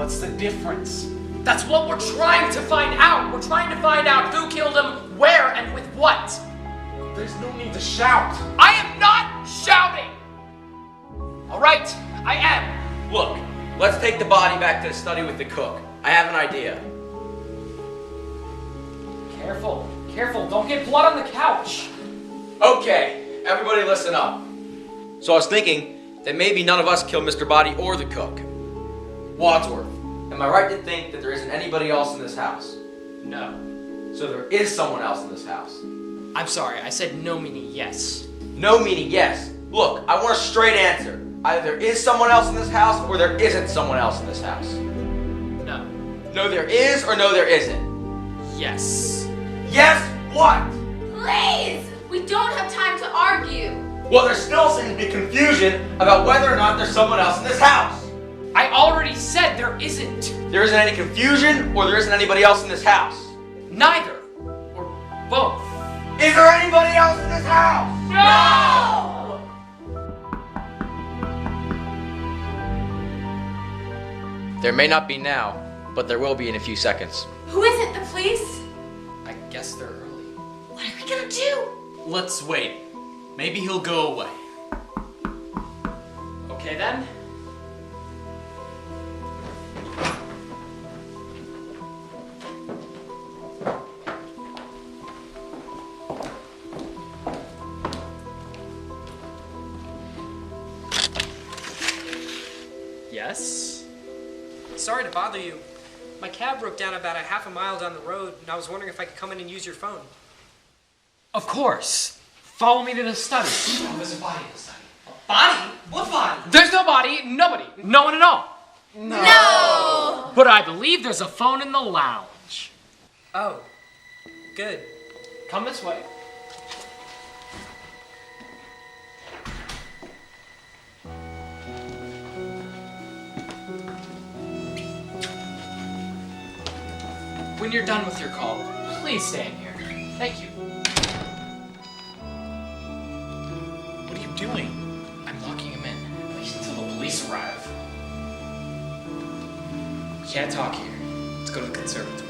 What's the difference? That's what we're trying to find out. We're trying to find out who killed him, where, and with what. There's no need to shout. I am not shouting! All right, I am. Look, let's take the body back to the study with the cook. I have an idea. Careful, careful, don't get blood on the couch. Okay, everybody listen up. So I was thinking that maybe none of us killed Mr. Body or the cook. Wadsworth, am I right to think that there isn't anybody else in this house? No. So there is someone else in this house. I'm sorry, I said no meaning yes. No meaning yes. Look, I want a straight answer. Either there is someone else in this house or there isn't someone else in this house. No. No there is or no there isn't. Yes. Yes what? Please! We don't have time to argue. Well, there still seems to be confusion about whether or not there's someone else in this house. I already said there isn't. There isn't any confusion or there isn't anybody else in this house. Neither. Or both. Is there anybody else in this house? No! There may not be now, but there will be in a few seconds. Who is it? The police? I guess they're early. What are we gonna do? Let's wait. Maybe he'll go away. Okay then. Yes? Sorry to bother you. My cab broke down about a half a mile down the road, and I was wondering if I could come in and use your phone. Of course. Follow me to the study. Oh, there's a body in the study. Body? What body? There's no body, nobody, no one at all. No! But I believe there's a phone in the lounge. Oh. Good. Come this way. When you're done with your call, please stay in here. Thank you. What are you doing? I'm locking him in, at least until the police arrive. We can't talk here. Let's go to the conservatory.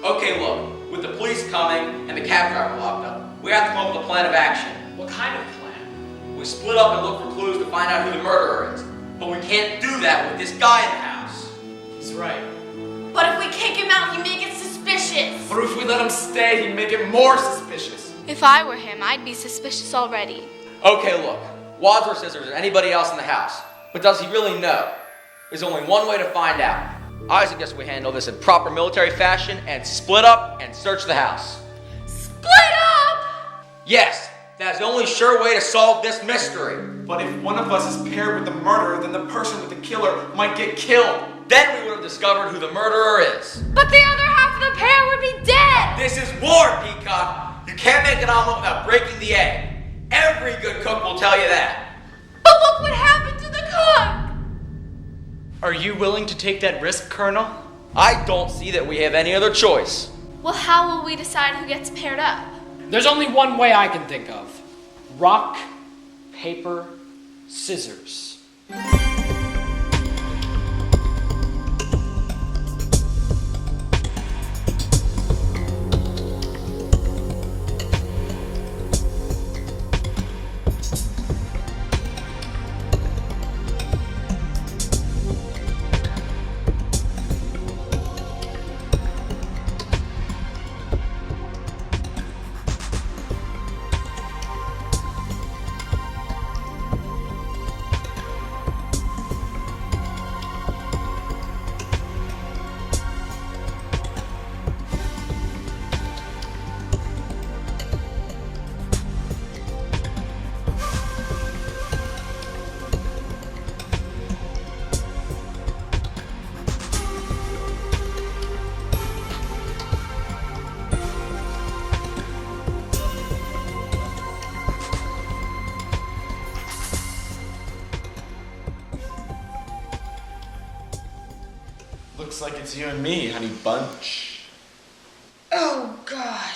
Okay, look, with the police coming and the cab driver locked up, we have to come up with a plan of action. What kind of plan? We split up and look for clues to find out who the murderer is. But we can't do that with this guy in the house. He's right. But if we kick him out, he may get suspicious. Or if we let him stay, he'd make it more suspicious. If I were him, I'd be suspicious already. Okay, look, Wadsworth says there's anybody else in the house. But does he really know? There's only one way to find out. I suggest we handle this in proper military fashion and split up and search the house. Split up! Yes, that's the only sure way to solve this mystery. But if one of us is paired with the murderer, then the person with the killer might get killed. Then we would have discovered who the murderer is. But the other half of the pair would be dead! This is war, Peacock. You can't make an omelet without breaking the egg. Every good cook will tell you that. But look what happened to the cook! Are you willing to take that risk, Colonel? I don't see that we have any other choice. Well, how will we decide who gets paired up? There's only one way I can think of. Rock, paper, scissors. Looks like it's you and me, honey bunch. Oh, God.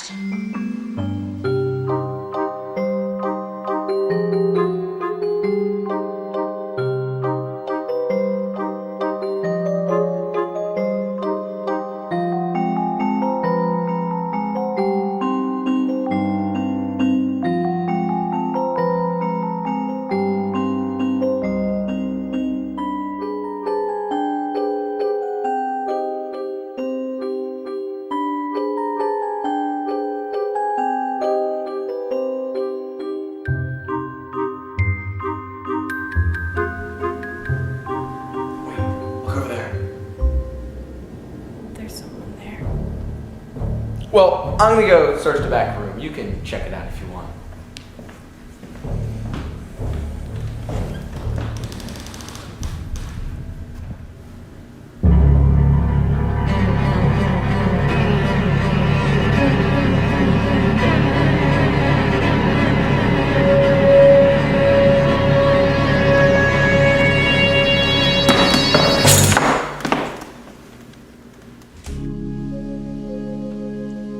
Well, I'm gonna go search the back room. You can check it out if you want.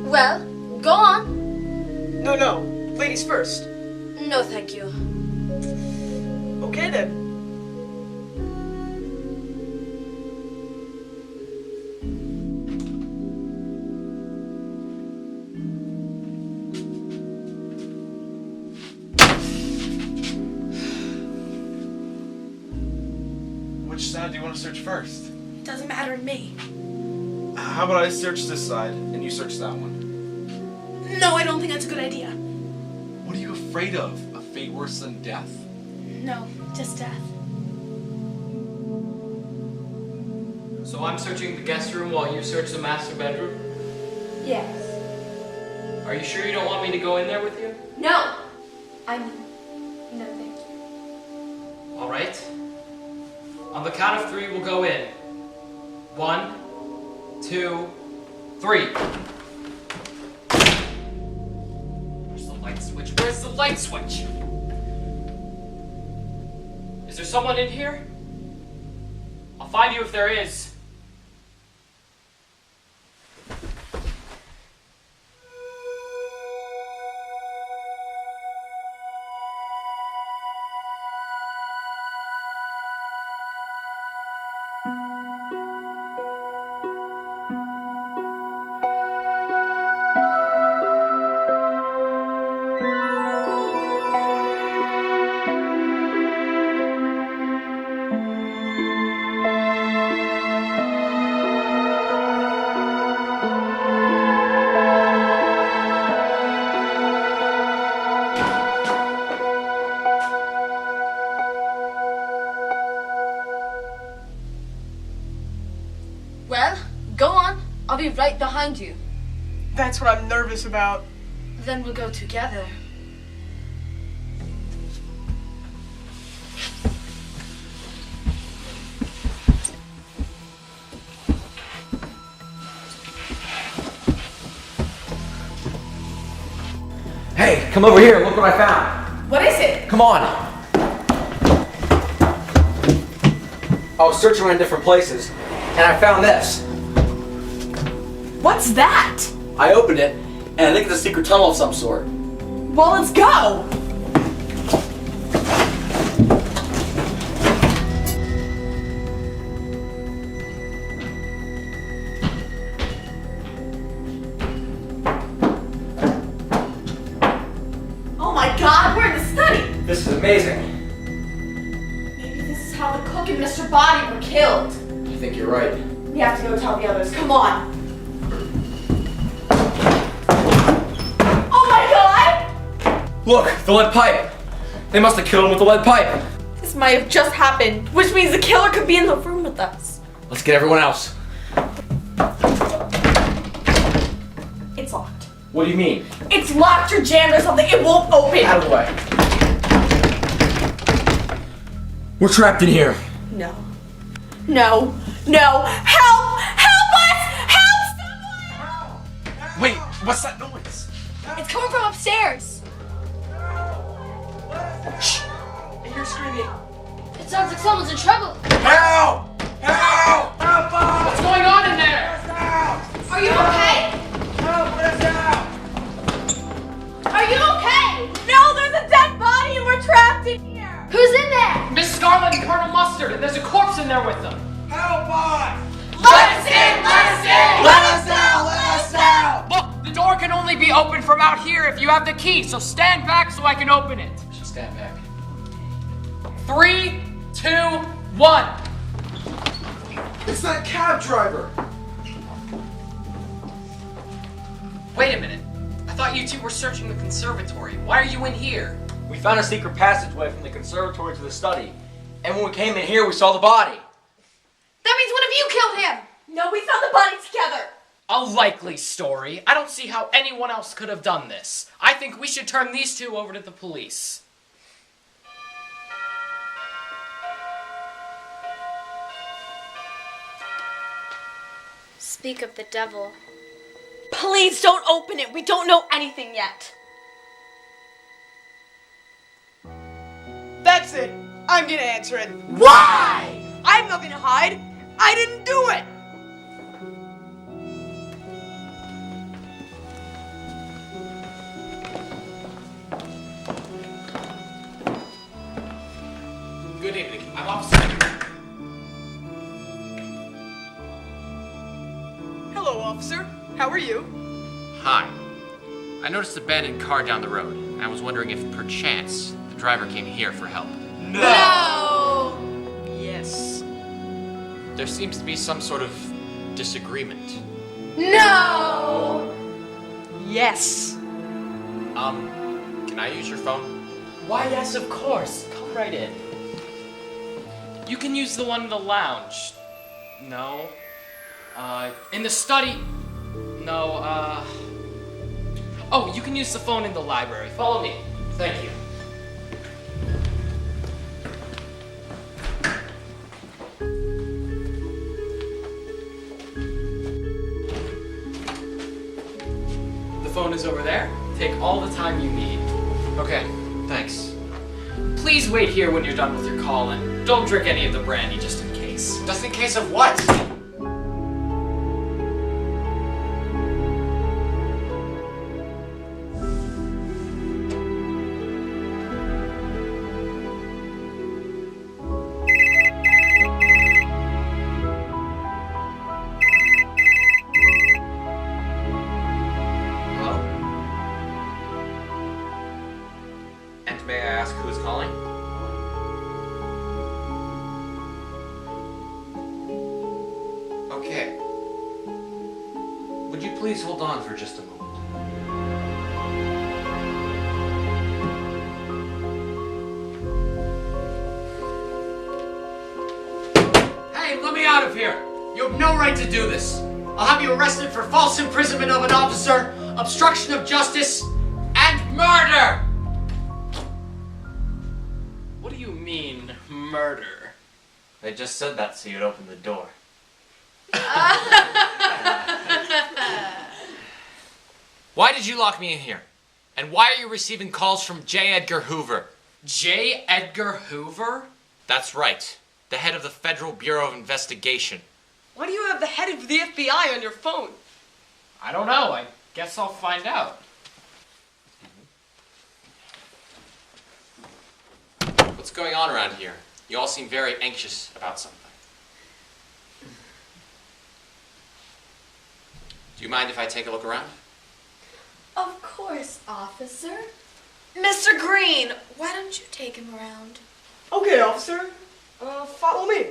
Well, go on. No. Ladies first. No, thank you. Okay then. Which side do you want to search first? Doesn't matter to me. How about I search this side and you search that one? No, I don't think that's a good idea. What are you afraid of? A fate worse than death? No, just death. So I'm searching the guest room while you search the master bedroom? Yes. Are you sure you don't want me to go in there with you? No. I mean, no, thank you. All right. On the count of 3, we'll go in. 1, 2, 3. Where's the light switch? Where's the light switch? Is there someone in here? I'll find you if there is. Well, go on. I'll be right behind you. That's what I'm nervous about. Then we'll go together. Hey, come over here. Look what I found. What is it? Come on. I was searching around different places, and I found this. What's that? I opened it, and I think it's a secret tunnel of some sort. Well, let's go. Oh my God, we're in the study. This is amazing. Maybe this is how the cook and Mr. Body were killed. I think you're right. We have to go tell the others. Come on. Oh my God! Look, the lead pipe. They must have killed him with the lead pipe. This might have just happened, which means the killer could be in the room with us. Let's get everyone else. It's locked. What do you mean? It's locked or jammed or something. It won't open. Out of the way. We're trapped in here. No. No. No. Help! Help us! Help someone! Wait, what's that noise? It's coming from upstairs. Shh! I hear screaming. It sounds like someone's in trouble. Help! Help! Help us! What's going on in there? Are you okay? Help us out! Are you okay? No, there's a dead body and we're trapped in here. Who's in there? Miss Scarlet and Colonel Mustard, and there's a corpse in there with them. Help us! Let us in! Let us in! Let us out! Let us out! Look, the door can only be opened from out here if you have the key, so stand back so I can open it. We should stand back. 3, 2, 1. It's that cab driver! Wait a minute. I thought you two were searching the conservatory. Why are you in here? We found a secret passageway from the conservatory to the study. And when we came in here, we saw the body. That means one of you killed him. No, we found the body together. I'll likely story. I don't see how anyone else could have done this. I think we should turn these two over to the police. Speak of the devil. Please don't open it. We don't know anything yet. That's it. I'm gonna answer it. Why? I have nothing to hide. I didn't do it. Good evening. I'm Officer. Hello, officer. How are you? Hi. I noticed an abandoned car down the road, and I was wondering if, perchance, the driver came here for help. No! Yes. There seems to be some sort of disagreement. No! Yes. Can I use your phone? Why, yes, of course. Come right in. You can use the one in the lounge. No. In the study. No, Oh, you can use the phone in the library. Follow me. Thank you. The phone is over there. Take all the time you need. Okay, thanks. Please wait here when you're done with your call, and don't drink any of the brandy just in case. Just in case of what? Hello? And may I ask who is calling? Okay. Would you please hold on for just a moment? Hey, let me out of here! You have no right to do this! I'll have you arrested for false imprisonment of an officer, obstruction of justice, and murder! What do you mean, murder? They just said that so you'd open the door. Why did you lock me in here? And why are you receiving calls from J. Edgar Hoover? J. Edgar Hoover? That's right. The head of the Federal Bureau of Investigation. Why do you have the head of the FBI on your phone? I don't know. I guess I'll find out. What's going on around here? You all seem very anxious about something. Do you mind if I take a look around? Of course, officer. Mr. Green! Why don't you take him around? Okay, officer. Follow me.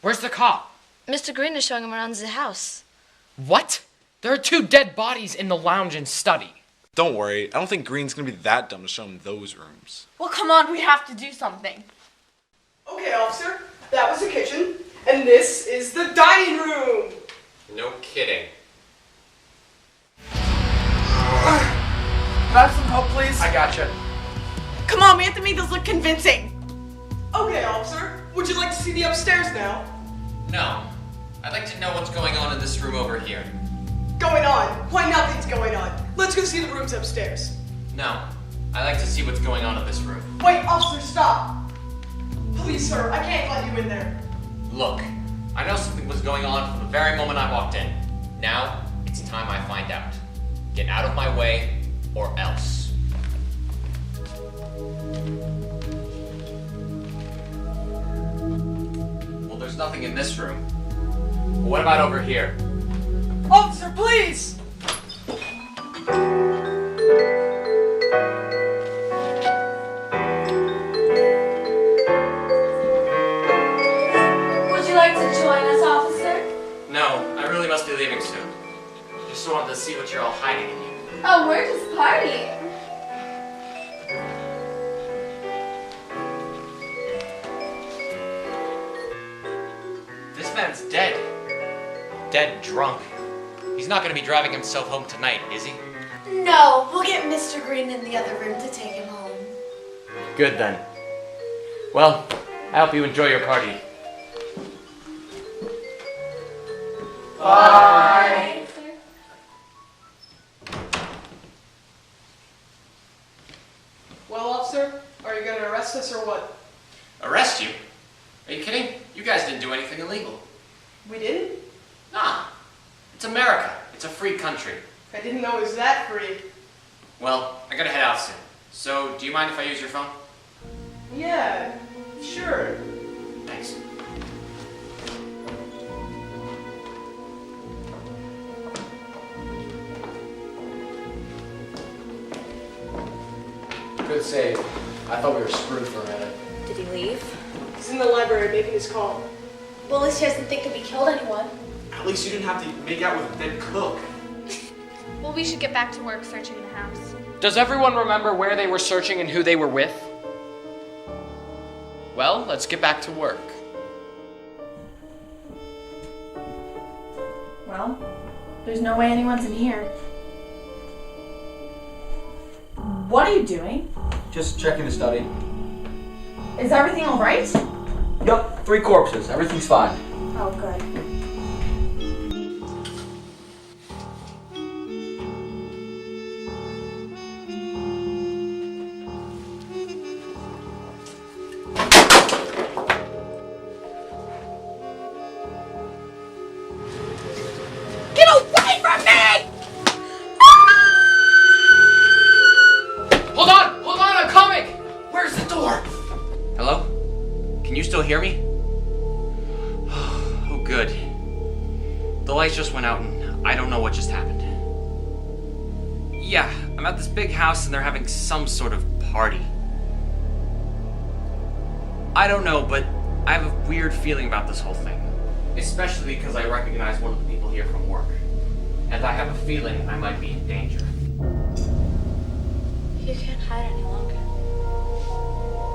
Where's the cop? Mr. Green is showing him around the house. What? There are 2 dead bodies in the lounge and study. Don't worry, I don't think Green's gonna be that dumb to show him those rooms. Well, come on, we have to do something. Okay, officer. That was the kitchen, and this is the dining room. No kidding. Can I have some help, please? I gotcha. Come on, we have to make this look convincing. Okay, officer. Would you like to see the upstairs now? No. I'd like to know what's going on in this room over here. Going on? Why nothing's going on. Let's go see the rooms upstairs. No. I'd like to see what's going on in this room. Wait, officer, stop. Please, sir, I can't let you in there. Look, I know something was going on from the very moment I walked in. Now, it's time I find out. Get out of my way, or else. Well, there's nothing in this room. But what about over here? Officer, please! Would you like to join us, officer? No, I really must be leaving soon. Just wanted to see what you're all hiding in here. Oh, we're just partying. man's dead. Dead drunk. He's not gonna be driving himself home tonight, is he? No, we'll get Mr. Green in the other room to take him home. Good then. Well, I hope you enjoy your party. Bye. Well, officer, are you gonna arrest us or what? Arrest you? Are you kidding? You guys didn't do anything illegal. We didn't? Nah. It's America. It's a free country. I didn't know it was that free. Well, I gotta head out soon. So, do you mind if I use your phone? Yeah, sure. Thanks. Good save. I thought we were screwed for a minute. Did he leave? He's in the library making his call. Well, at least he doesn't think that we killed anyone. At least you didn't have to make out with a dead cook. Well, we should get back to work searching the house. Does everyone remember where they were searching and who they were with? Well, let's get back to work. Well, there's no way anyone's in here. What are you doing? Just checking the study. Is everything all right? Yup, 3 corpses. Everything's fine. Oh, good. Get away from me! Hold on, I'm coming! Where's the door? Hello? Can you still hear me? Oh, good. The lights just went out and I don't know what just happened. Yeah, I'm at this big house and they're having some sort of party. I don't know, but I have a weird feeling about this whole thing. Especially because I recognize one of the people here from work. And I have a feeling I might be in danger. You can't hide any longer.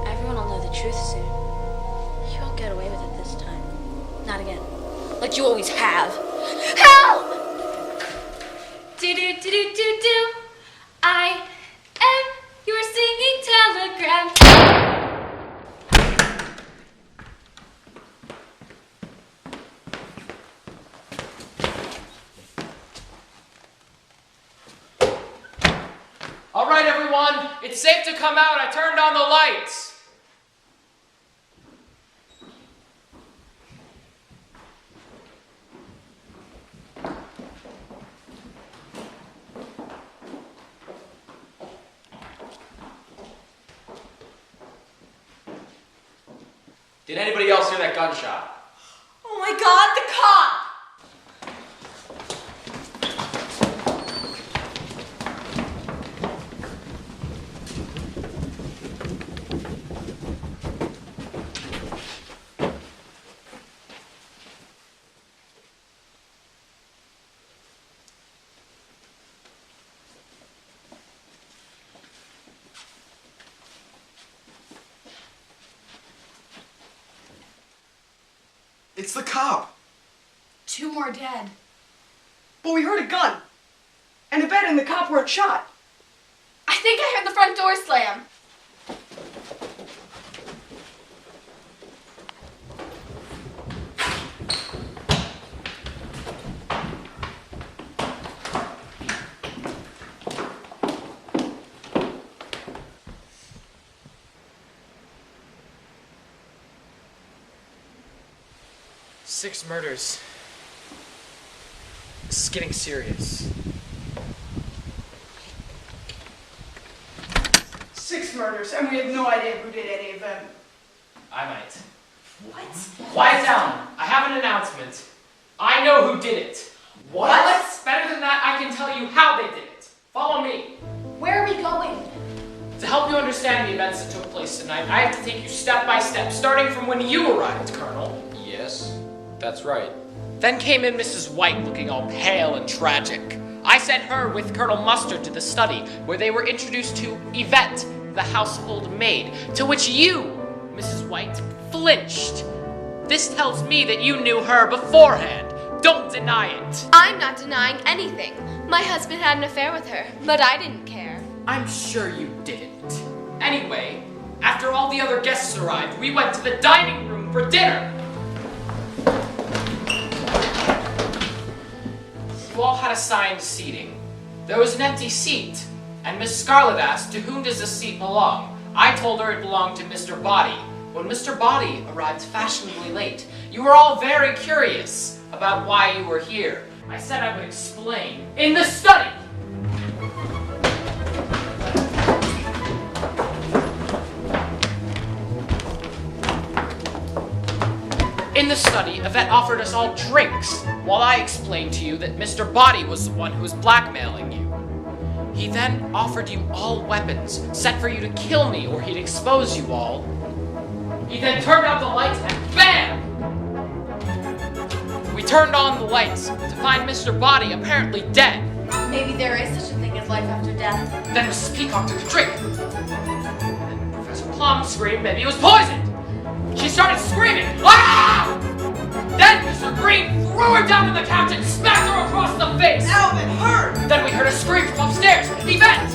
Everyone will know the truth soon. You won't get away with it this time. Not again. Like you always have. Help! Do. I am your singing telegram. All right, everyone, it's safe to come out. I turned on the lights. Did anybody else hear that gunshot? Oh my god, the cop! It's the cop. 2 more dead. But we heard a gun. And a bed and the cop weren't shot. I think I heard the front door slam. Six murders. This is getting serious. 6 murders, and we have no idea who did any of them. I might. What? Quiet down. I have an announcement. I know who did it. What? Better than that, I can tell you how they did it. Follow me. Where are we going? To help you understand the events that took place tonight, I have to take you step by step, starting from when you arrived, Colonel. Yes, that's right. Then came in Mrs. White, looking all pale and tragic. I sent her with Colonel Mustard to the study, where they were introduced to Yvette, the household maid, to which you, Mrs. White, flinched. This tells me that you knew her beforehand. Don't deny it. I'm not denying anything. My husband had an affair with her, but I didn't care. I'm sure you didn't. Anyway, after all the other guests arrived, we went to the dining room for dinner. You all had assigned seating. There was an empty seat, and Miss Scarlet asked, to whom does this seat belong? I told her it belonged to Mr. Body. When Mr. Body arrived fashionably late, you were all very curious about why you were here. I said I would explain in the study. In the study, Yvette offered us all drinks, while I explained to you that Mr. Body was the one who was blackmailing you. He then offered you all weapons, set for you to kill me or he'd expose you all. He then turned out the lights and BAM! We turned on the lights to find Mr. Body apparently dead. Maybe there is such a thing as life after death. Then Mrs. Peacock took a drink. And Professor Plum screamed maybe it was poisoned. She started screaming, ah! Then Mr. Green threw her down on the couch and smacked her across the face. Ow, it hurt! Then we heard a scream from upstairs. Yvette!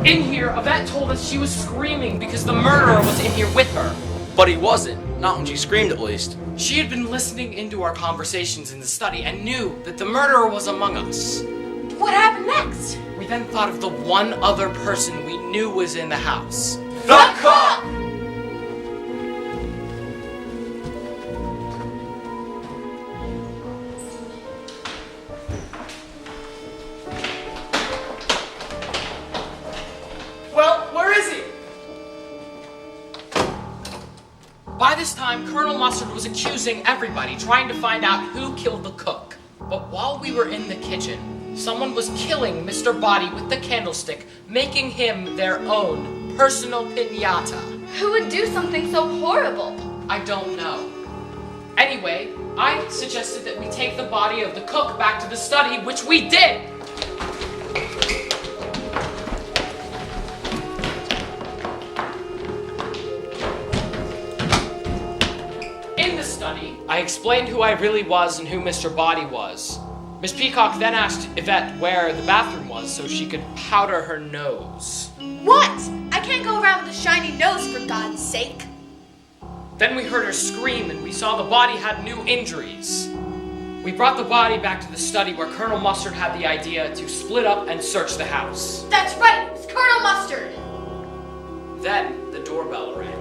In here, Yvette told us she was screaming because the murderer was in here with her. But he wasn't. Not when she screamed, at least. She had been listening into our conversations in the study and knew that the murderer was among us. What happened next? We then thought of the one other person we knew was in the house. The cook! Well, where is he? By this time, Colonel Mustard was accusing everybody, trying to find out who killed the cook. But while we were in the kitchen, someone was killing Mr. Body with the candlestick, making him their own personal piñata. Who would do something so horrible? I don't know. Anyway, I suggested that we take the body of the cook back to the study, which we did. In the study, I explained who I really was and who Mr. Body was. Miss Peacock then asked Yvette where the bathroom was so she could powder her nose. What? I can't go around with a shiny nose, for God's sake. Then we heard her scream and we saw the body had new injuries. We brought the body back to the study where Colonel Mustard had the idea to split up and search the house. That's right, it was Colonel Mustard. Then the doorbell rang.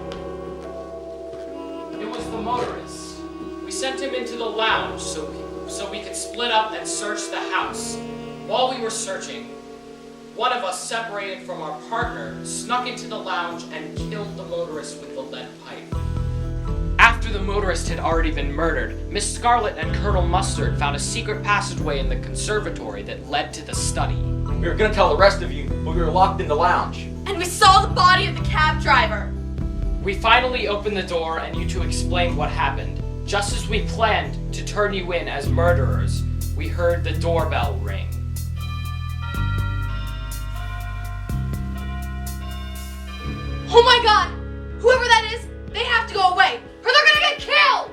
It was the motorist. We sent him into the lounge so we could split up and search the house. While we were searching, one of us, separated from our partner, snuck into the lounge and killed the motorist with the lead pipe. After the motorist had already been murdered, Miss Scarlet and Colonel Mustard found a secret passageway in the conservatory that led to the study. We were gonna tell the rest of you, but we were locked in the lounge. And we saw the body of the cab driver. We finally opened the door and you two explained what happened. Just as we planned to turn you in as murderers, we heard the doorbell ring. Oh my God! Whoever that is, they have to go away, or they're gonna get killed!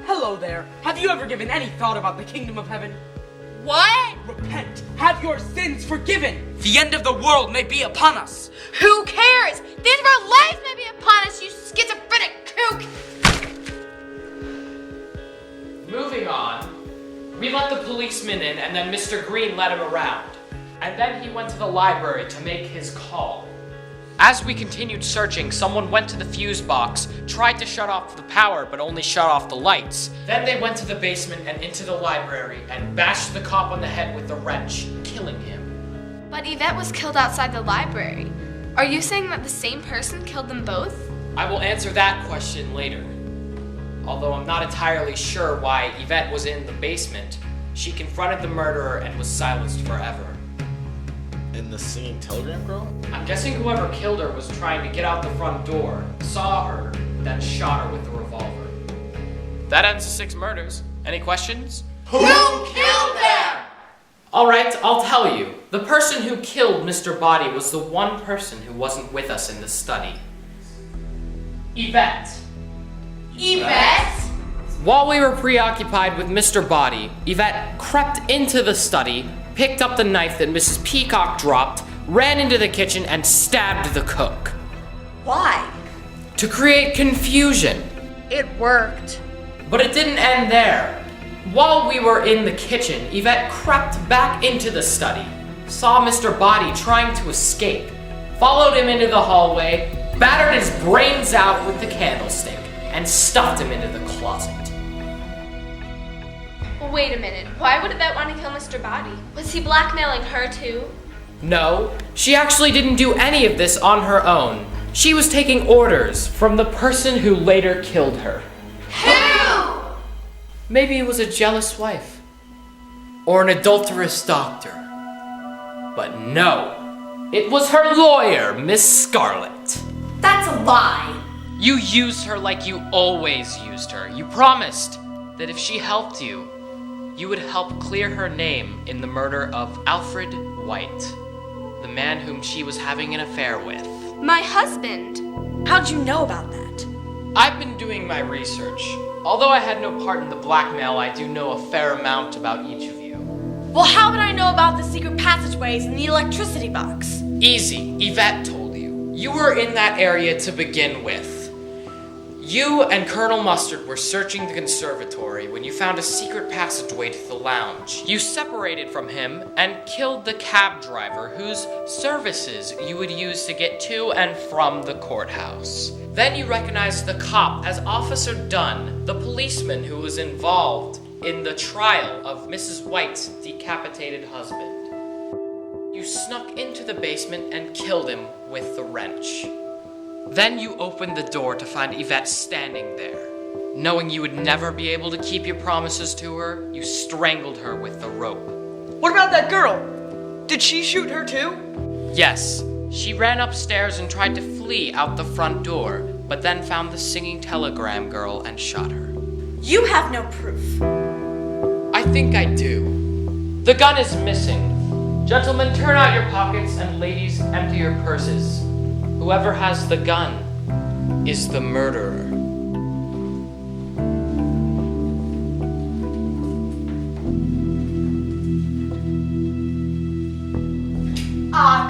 Hello there. Have you ever given any thought about the kingdom of heaven? What? Repent. Have your sins forgiven. The end of the world may be upon us. Who cares? The end of our lives may be upon us, you schizophrenic kook! Moving on, we let the policeman in and then Mr. Green led him around. And then he went to the library to make his call. As we continued searching, someone went to the fuse box, tried to shut off the power, but only shut off the lights. Then they went to the basement and into the library and bashed the cop on the head with the wrench, killing him. But Yvette was killed outside the library. Are you saying that the same person killed them both? I will answer that question later. Although I'm not entirely sure why Yvette was in the basement, she confronted the murderer and was silenced forever. And the singing telegram girl? I'm guessing whoever killed her was trying to get out the front door, saw her, then shot her with the revolver. That ends the 6 murders. Any questions? Who killed them? Alright, I'll tell you. The person who killed Mr. Body was the one person who wasn't with us in the study. Yvette. Yvette? While we were preoccupied with Mr. Body, Yvette crept into the study, picked up the knife that Mrs. Peacock dropped, ran into the kitchen, and stabbed the cook. Why? To create confusion. It worked. But it didn't end there. While we were in the kitchen, Yvette crept back into the study, saw Mr. Body trying to escape, followed him into the hallway, battered his brains out with the candlestick, and stuffed him into the closet. Wait a minute. Why would Yvette want to kill Mr. Body? Was he blackmailing her too? No, she actually didn't do any of this on her own. She was taking orders from the person who later killed her. Who? Maybe it was a jealous wife. Or an adulterous doctor. But no, it was her lawyer, Miss Scarlet. That's a lie. You used her like you always used her. You promised that if she helped you, you would help clear her name in the murder of Alfred White, the man whom she was having an affair with. My husband. How'd you know about that? I've been doing my research. Although I had no part in the blackmail, I do know a fair amount about each of you. Well, how would I know about the secret passageways and the electricity box? Easy, Yvette told you. You were in that area to begin with. You and Colonel Mustard were searching the conservatory when you found a secret passageway to the lounge. You separated from him and killed the cab driver whose services you would use to get to and from the courthouse. Then you recognized the cop as Officer Dunn, the policeman who was involved in the trial of Mrs. White's decapitated husband. You snuck into the basement and killed him with the wrench. Then you opened the door to find Yvette standing there. Knowing you would never be able to keep your promises to her, you strangled her with the rope. What about that girl? Did she shoot her too? Yes, she ran upstairs and tried to flee out the front door, but then found the singing telegram girl and shot her. You have no proof. I think I do. The gun is missing. Gentlemen, turn out your pockets, and ladies, empty your purses. Whoever has the gun is the murderer.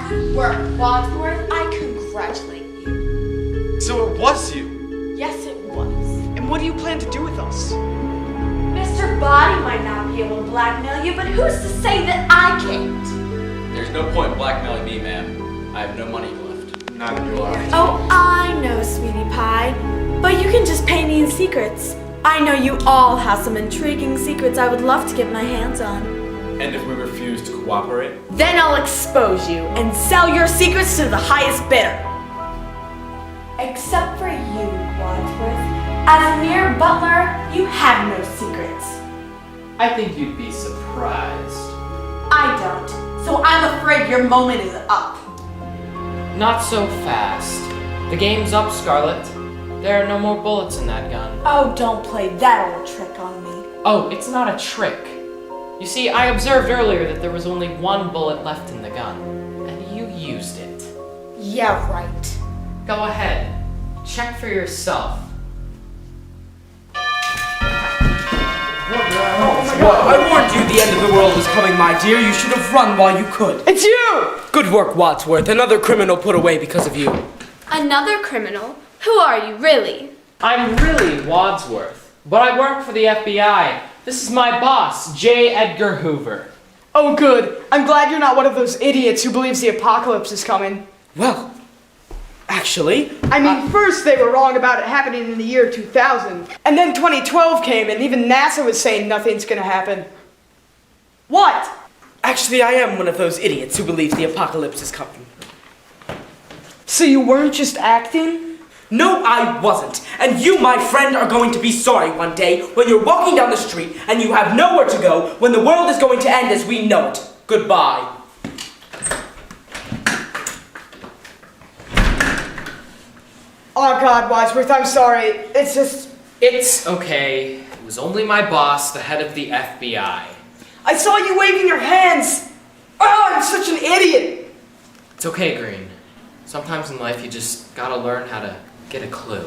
Good work, Wadsworth. I congratulate you. So it was you. Yes, it was. And what do you plan to do with us? Mr. Body might not be able to blackmail you, but who's to say that I can't? There's no point in blackmailing me, ma'am. I have no money left. Neither do I. Oh, I know, sweetie pie. But you can just pay me in secrets. I know you all have some intriguing secrets I would love to get my hands on. And if we refuse to cooperate? Then I'll expose you and sell your secrets to the highest bidder. Except for you, Wadsworth. As a mere butler, you have no secrets. I think you'd be surprised. I don't. So I'm afraid your moment is up. Not so fast. The game's up, Scarlet. There are no more bullets in that gun. Oh, don't play that old trick on me. Oh, it's not a trick. You see, I observed earlier that there was only one bullet left in the gun, and you used it. Yeah, right. Go ahead. Check for yourself. I warned you the end of the world was coming, my dear. You should have run while you could. It's you! Good work, Wadsworth. Another criminal put away because of you. Another criminal? Who are you, really? I'm really Wadsworth, but I work for the FBI. This is my boss, J. Edgar Hoover. Oh, good. I'm glad you're not one of those idiots who believes the apocalypse is coming. Well, actually... I mean, first they were wrong about it happening in the year 2000, and then 2012 came, and even NASA was saying nothing's gonna happen. What? Actually, I am one of those idiots who believes the apocalypse is coming. So you weren't just acting? No, I wasn't. And you, my friend, are going to be sorry one day when you're walking down the street and you have nowhere to go when the world is going to end as we know it. Goodbye. Oh God, Wadsworth, I'm sorry. It's just... It's okay. It was only my boss, the head of the FBI. I saw you waving your hands! Oh, I'm such an idiot! It's okay, Green. Sometimes in life you just gotta learn how to get a clue.